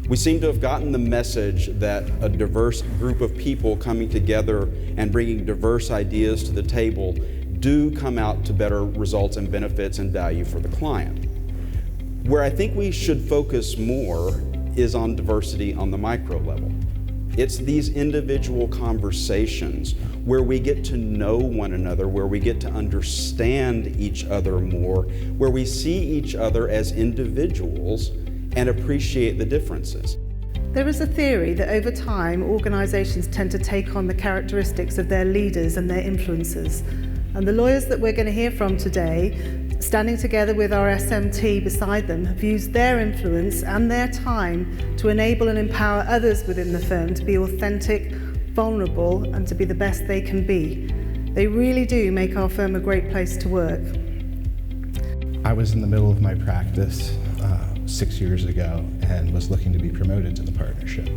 We seem to have gotten the message that a diverse group of people coming together and bringing diverse ideas to the table do come out to better results and benefits and value for the client. Where I think we should focus more is on diversity on the micro level. It's these individual conversations where we get to know one another, where we get to understand each other more, where we see each other as individuals and appreciate the differences. There is a theory that over time, organizations tend to take on the characteristics of their leaders and their influencers. And the lawyers that we're going to hear from today, standing together with our SMT beside them, have used their influence and their time to enable and empower others within the firm to be authentic, vulnerable, and to be the best they can be. They really do make our firm a great place to work. I was in the middle of my practice 6 years ago and was looking to be promoted to the partnership.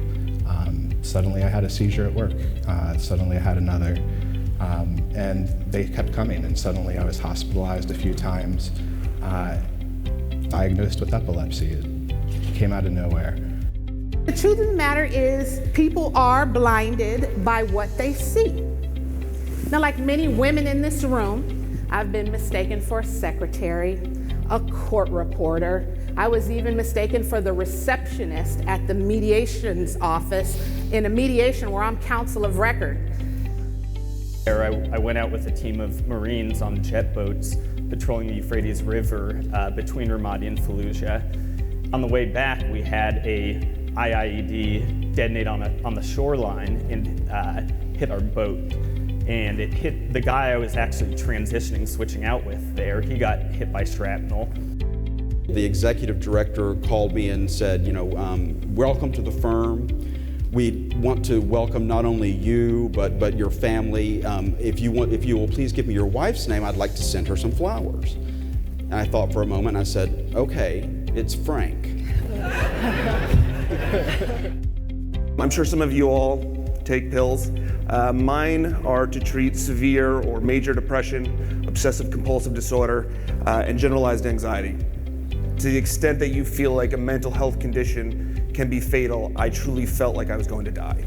Suddenly I had a seizure at work. Suddenly I had another. And they kept coming, and suddenly I was hospitalized a few times, diagnosed with epilepsy. It came out of nowhere. The truth of the matter is, people are blinded by what they see. Now, like many women in this room, I've been mistaken for a secretary, a court reporter. I was even mistaken for the receptionist at the mediations office in a mediation where I'm counsel of record. I went out with a team of Marines on jet boats patrolling the Euphrates River between Ramadi and Fallujah. On the way back, we had a IED detonate on the shoreline and hit our boat. And it hit the guy I was actually transitioning, switching out with there. He got hit by shrapnel. The executive director called me and said, welcome to the firm. We want to welcome not only you, but your family. If you will please give me your wife's name, I'd like to send her some flowers. And I thought for a moment, and I said, okay, it's Frank. I'm sure some of you all take pills. Mine are to treat severe or major depression, obsessive compulsive disorder, and generalized anxiety. To the extent that you feel like a mental health condition can be fatal, I truly felt like I was going to die.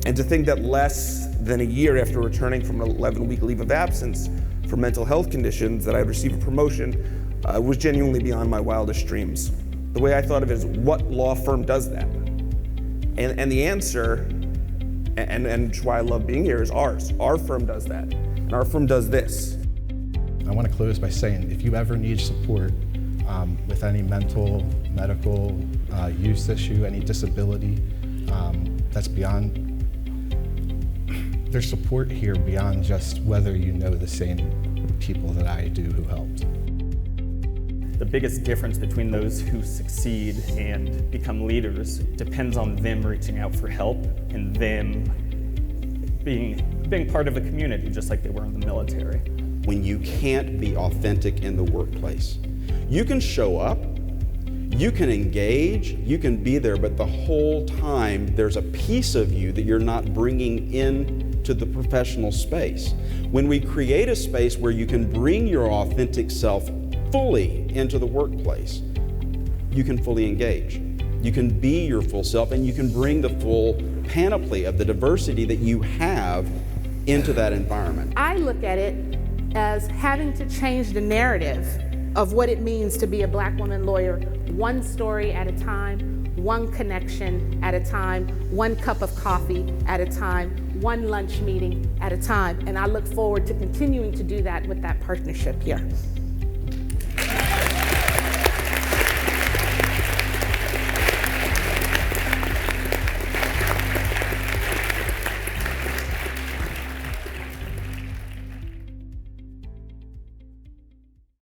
And to think that less than a year after returning from an 11-week leave of absence for mental health conditions that I'd receive a promotion was genuinely beyond my wildest dreams. The way I thought of it is, what law firm does that? And the answer, and why I love being here, is ours. Our firm does that, and our firm does this. I want to close by saying, if you ever need support with any mental, medical use issue, any disability, that's beyond, there's support here beyond just whether you know the same people that I do who helped. The biggest difference between those who succeed and become leaders depends on them reaching out for help and them being part of a community, just like they were in the military. When you can't be authentic in the workplace, you can show up, you can engage, you can be there, but the whole time there's a piece of you that you're not bringing into the professional space. When we create a space where you can bring your authentic self fully into the workplace, you can fully engage. You can be your full self, and you can bring the full panoply of the diversity that you have into that environment. I look at it as having to change the narrative of what it means to be a Black woman lawyer, one story at a time, one connection at a time, one cup of coffee at a time, one lunch meeting at a time. And I look forward to continuing to do that with that partnership here.